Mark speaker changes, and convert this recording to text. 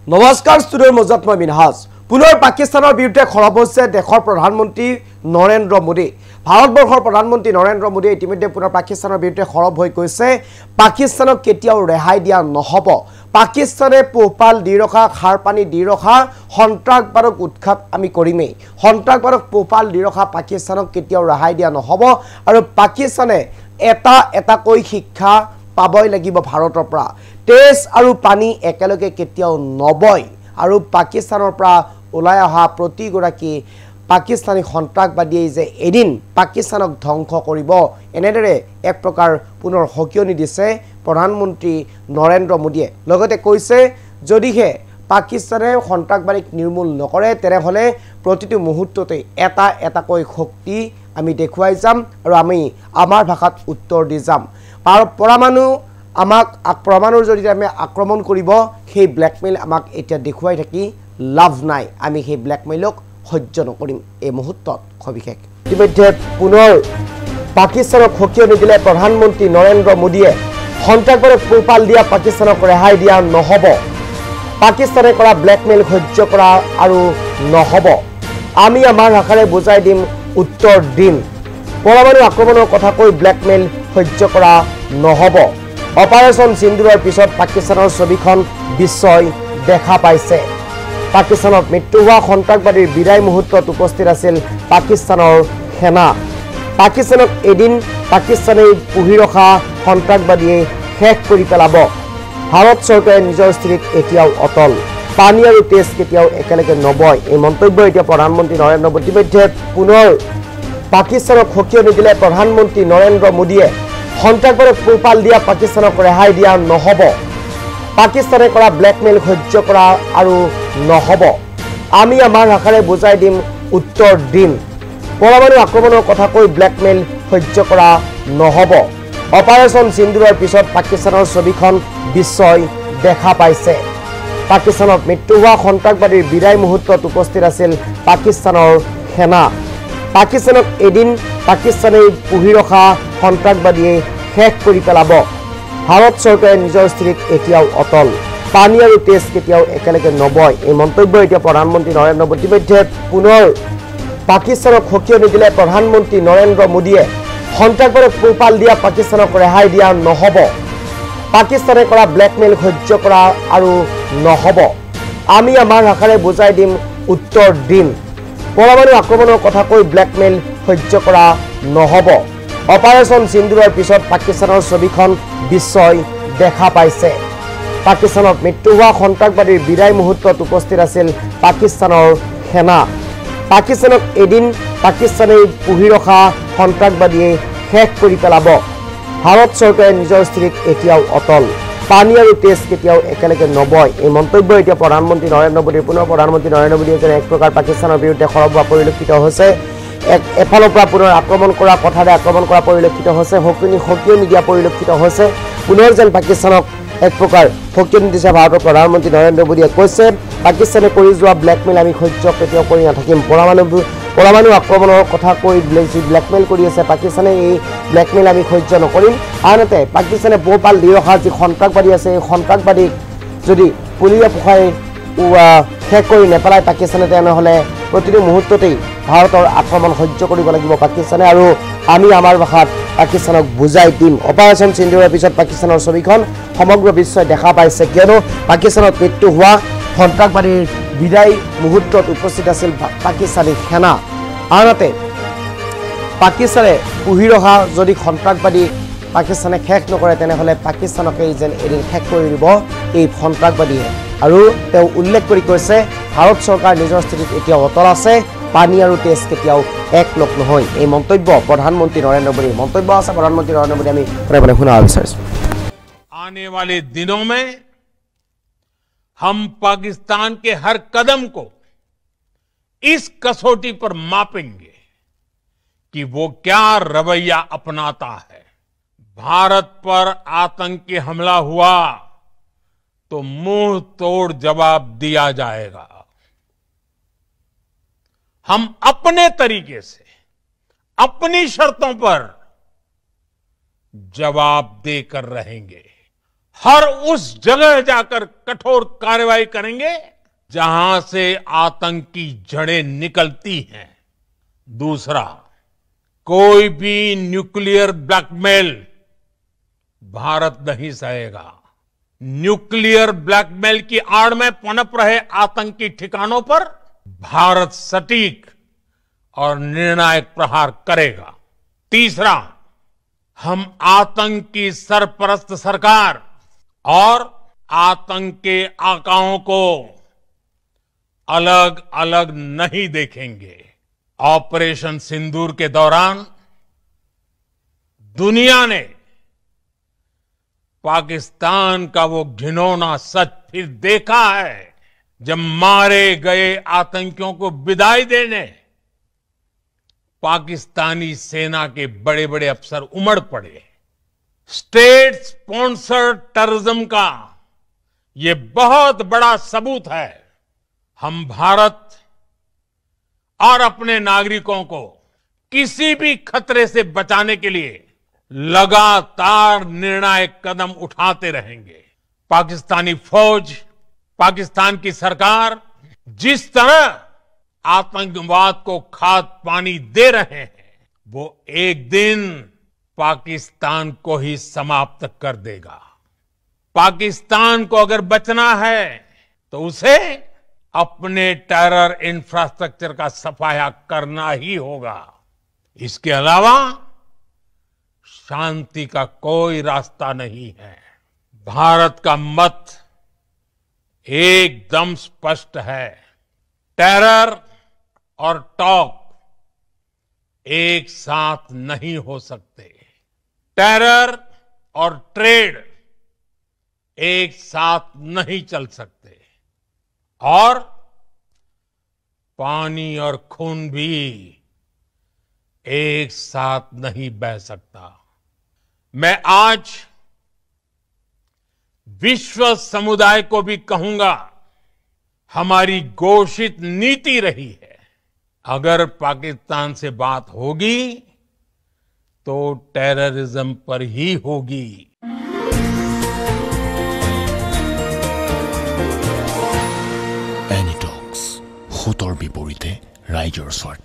Speaker 1: নমস্কাৰ ষ্টুডিঅ'ৰ মজত মই মিনহাজ পুনৰ পাকিস্তানৰ বিৰুদ্ধে খৰব হৈছে দেশৰ প্ৰধানমন্ত্ৰী নৰেন্দ্ৰ মোদী ভাৰতবৰ্ষৰ প্ৰধানমন্ত্ৰী নৰেন্দ্ৰ মোদী ইতিমধ্যে পুনৰ পাকিস্তানৰ বিৰুদ্ধে খৰব হৈ গৈছে পাকিস্তানক কেতিয়াও ৰেহাই দিয়া নহব পাকিস্তানে পোহপাল দি ৰখা খাৰ পানী দি ৰখা সন্ত্ৰাসবাদক উৎখাত আমি কৰিমেই সন্ত্ৰাসবাদক পোহপাল দি ৰখা পাকিস্তানক কেতিয়াও ৰেহাই দিয়া নহব আৰু পাকিস্তানে এটা কৈ শিক্ষা পাবই লাগিব ভাৰতৰ পৰা তেজ আৰু পানী একেলগে কেতিয়াও নবয় আৰু পাকিস্তানৰ পৰা ওলাই অহা প্ৰতিগৰাকী পাকিস্তানী সন্ত্ৰাসবাদীয়ে যে এদিন পাকিস্তানক ধ্বংস কৰিব এনেদৰে এক প্ৰকাৰ পুনৰ হকিয়নি দিছে প্ৰধানমন্ত্ৰী নৰেন্দ্ৰ মোদীয়ে লগতে কৈছে যদিহে পাকিস্তানে সন্ত্ৰাসবাদীক নিৰ্মূল নকৰে তেনেহলে প্ৰতিটো মুহূৰ্ততে এটাকৈ শক্তি আমি দেখুৱাই যাম আৰু আমি আমাৰ ভাষাত উত্তৰ দি যাম পৰমাণু আমাক পৰমাণুৰ জৰিয়তে আমি আক্ৰমণ কৰিব সেই ব্ল্যাকমেইল আমাক এতিয়া দেখুৱাই থাকি লাভ নাই আমি সেই ব্ল্যাকমেইলক সহ্য নকৰিম এই মুহূৰ্তত সবিশেষ ইতিমধ্যে পুনৰ পাকিস্তানক হকিয়নি দিলে প্ৰধানমন্ত্ৰী নৰেন্দ্ৰ মোদীয়ে সন্ত্ৰাসবাদক পোহপাল দিয়া পাকিস্তানক ৰেহাই দিয়া নহব পাকিস্তানে কৰা ব্ল্যাকমেইল সহ্য কৰা আৰু নহব আমি আমাৰ ভাষাৰে বুজাই দিম উত্তৰ দিম পৰমাণু আক্ৰমণৰ কথা কৈ ব্ল্যাকমেইল সহ্য কৰা নহব অপাৰেশন সিন্দুৰৰ পিছত পাকিস্তানৰ ছবিখন বিশ্বই দেখা পাইছে পাকিস্তানত মৃত্যু হোৱা সন্ত্ৰাসবাদীৰ বিদায় মুহূৰ্তত উপস্থিত আছিল পাকিস্তানৰ সেনা পাকিস্তানক এদিন পাকিস্তানে পুহি ৰখা সন্ত্ৰাসবাদীয়ে শেষ কৰি পেলাব ভাৰত চৰকাৰে নিজৰ স্থিতিত এতিয়াও অটল পানী আৰু তেজ কেতিয়াও একেলগে নবয় এই মন্তব্য এতিয়া প্ৰধানমন্ত্ৰী নৰেন্দ্ৰ মোদী ইতিমধ্যে পুনৰ পাকিস্তানক হকিয়নি দিলে প্ৰধানমন্ত্ৰী নৰেন্দ্ৰ মোদীয়ে সন্ত্ৰাসবাদক পোহপাল দিয়া পাকিস্তানক ৰেহাই দিয়া নহব পাকিস্তানে কৰা ব্ল্যাকমেইল সহ্য কৰা আৰু নহব আমি আমাৰ ভাষাৰে বুজাই দিম উত্তৰ দিম পৰমাণু আক্ৰমণৰ কথা কৈ ব্ল্যাকমেইল সহ্য কৰা নহব অপাৰেশন সিন্দুৰৰ পিছত পাকিস্তানৰ ছবিখন বিশ্বই দেখা পাইছে পাকিস্তানত মৃত্যু হোৱা সন্ত্ৰাসবাদীৰ বিদায় মুহূৰ্তত উপস্থিত আছিল পাকিস্তানৰ সেনা পাকিস্তানক এদিন পাকিস্তানে পুহি ৰখা সন্ত্ৰাসবাদীয়ে শেষ কৰি পেলাব ভাৰত চৰকাৰে নিজৰ স্থিতিত এতিয়াও অটল পানী আৰু তেজ কেতিয়াও একেলগে নবয় এই মন্তব্য এতিয়া প্ৰধানমন্ত্ৰী নৰেন্দ্ৰ মোদী ইতিমধ্যে পুনৰ পাকিস্তানক হকিয়নি দিলে প্ৰধানমন্ত্ৰী নৰেন্দ্ৰ মোদীয়ে সন্ত্ৰাসবাদক পোহপাল দিয়া পাকিস্তানক ৰেহাই দিয়া নহব পাকিস্তানে কৰা ব্ল্যাকমেইল সহ্য কৰা আৰু নহব আমি আমাৰ ভাষাৰে বুজাই দিম উত্তৰ দিম পৰমাণু আক্ৰমণৰ কথা কৈ ব্ল্যাকমেইল সহ্য কৰা নহব অপাৰেশন সিন্দুৰৰ পিছত পাকিস্তানৰ ছবিখন বিশ্বই দেখা পাইছে পাকিস্তানত মৃত্যু হোৱা সন্ত্ৰাসবাদীৰ বিদায় মুহূৰ্তত উপস্থিত আছিল পাকিস্তানৰ সেনা পাকিস্তানক এদিন পাকিস্তানে পুহি ৰখা সন্ত্ৰাসবাদীয়ে শেষ কৰি পেলাব ভাৰত চৰকাৰে নিজৰ স্থিতিত এতিয়াও অটল পানী আৰু তেজ কেতিয়াও একেলগে নবয় এই মন্তব্য এতিয়া প্ৰধানমন্ত্ৰী নৰেন্দ্ৰ মোদীৰ পুনৰ প্ৰধানমন্ত্ৰী নৰেন্দ্ৰ মোদীয়ে যেনে এক প্ৰকাৰ পাকিস্তানৰ বিৰুদ্ধে খৰব হোৱা পৰিলক্ষিত হৈছে এফালৰ পৰা পুনৰ আক্ৰমণ কৰা কথাৰে আক্ৰমণ কৰা পৰিলক্ষিত হৈছে হকিয়নি দিয়া পৰিলক্ষিত হৈছে পুনৰ যেন পাকিস্তানক এক প্ৰকাৰ হকিয়নি দিছে ভাৰতৰ প্ৰধানমন্ত্ৰী নৰেন্দ্ৰ মোদীয়ে কৈছে পাকিস্তানে কৰি যোৱা ব্ল্যাকমেইল আমি সহ্য কেতিয়াও কৰি নাথাকিম পৰমাণু আক্ৰমণৰ কথা কৈ ব্ল্যাকমেইল কৰি আছে পাকিস্তানে এই ব্ল্যাকমেইল আমি সহ্য নকৰিম আনহাতে পাকিস্তানে পোহপাল দি ৰখা যি সন্ত্ৰাসবাদী আছে এই সন্ত্ৰাসবাদীক যদি পুলিয়ে পোখাই শেষ কৰি নেপেলায় পাকিস্তানে তেনেহ'লে প্ৰতিটো মুহূৰ্ততেই ভাৰতৰ আক্ৰমণ সহ্য কৰিব লাগিব পাকিস্তানে আৰু আমি আমাৰ ভাষাত পাকিস্তানক বুজাই দিম অপাৰেশন সিন্দুৰৰ পিছত পাকিস্তানৰ ছবিখন সমগ্ৰ বিশ্বই দেখা পাইছে কিয়নো পাকিস্তানত মৃত্যু হোৱা সন্ত্ৰাসবাদীৰ বিদায় মুহূৰ্তত উপস্থিত আছিল পাকিস্তানী সেনা আনহাতে পাকিস্তানে পুহি ৰখা যদি সন্ত্ৰাসবাদী পাকিস্তানে শেষ নকৰে তেনেহ'লে পাকিস্তানকেই যেন এদিন শেষ কৰি দিব এই সন্ত্ৰাসবাদীয়ে আৰু তেওঁ উল্লেখ কৰি কৈছে ভাৰত চৰকাৰ নিজৰ স্থিতিত এতিয়াও অটল আছে পানী আৰু তেজ কেতিয়াও একলগ নহয় এই মন্তব্য প্ৰধানমন্ত্ৰী নৰেন্দ্ৰ মোদীৰ মন্তব্য আছে প্ৰধানমন্ত্ৰী নৰেন্দ্ৰ মোদী আমি শুনাবলৈ বিচাৰিছোঁ
Speaker 2: आने वाले दिनों में हम पाकिस्तान के हर कदम को इस कसौटी पर मापेंगे कि वो क्या रवैया अपनाता है भारत पर आतंकी हमला हुआ तो मुंह तोड़ जवाब दिया जाएगा हम अपने तरीके से अपनी शर्तों पर जवाब देकर रहेंगे हर उस जगह जाकर कठोर कार्रवाई करेंगे जहां से आतंक की जड़ें निकलती हैं। दूसरा, कोई भी न्यूक्लियर ब्लैकमेल भारत नहीं सहेगा। न्यूक्लियर ब्लैकमेल की आड़ में पनप रहे आतंकी ठिकानों पर भारत सटीक और निर्णायक प्रहार करेगा। तीसरा, हम आतंक की सरपरस्त सरकार और आतंक के आकाओं को अलग अलग नहीं देखेंगे। ऑपरेशन सिंदूर के दौरान दुनिया ने पाकिस्तान का वो घिनौना सच फिर देखा है, जब मारे गए आतंकियों को विदाई देने पाकिस्तानी सेना के बड़े बड़े अफसर उमड़ पड़े। स्टेट स्पॉन्सर्ड टेररिज्म का ये बहुत बड़ा सबूत है। हम भारत और अपने नागरिकों को किसी भी खतरे से बचाने के लिए लगातार निर्णायक कदम उठाते रहेंगे। पाकिस्तानी फौज, पाकिस्तान की सरकार जिस तरह आतंकवाद को खाद पानी दे रहे हैं, वो एक दिन पाकिस्तान को ही समाप्त कर देगा। पाकिस्तान को अगर बचना है तो उसे अपने टेरर इंफ्रास्ट्रक्चर का सफाया करना ही होगा। इसके अलावा शांति का कोई रास्ता नहीं है। भारत का मत एकदम स्पष्ट है। टेरर और टॉक एक साथ नहीं हो सकते। टेरर और ट्रेड एक साथ नहीं चल सकते। और पानी और खून भी एक साथ नहीं बह सकता। मैं आज विश्व समुदाय को भी कहूंगा, हमारी घोषित नीति रही है, अगर पाकिस्तान से बात होगी तो टेररिज्म पर ही होगी।
Speaker 3: এনিটক্স, ভূতৰ বিপৰীতে ৰাইজৰ স্বাৰ্থ।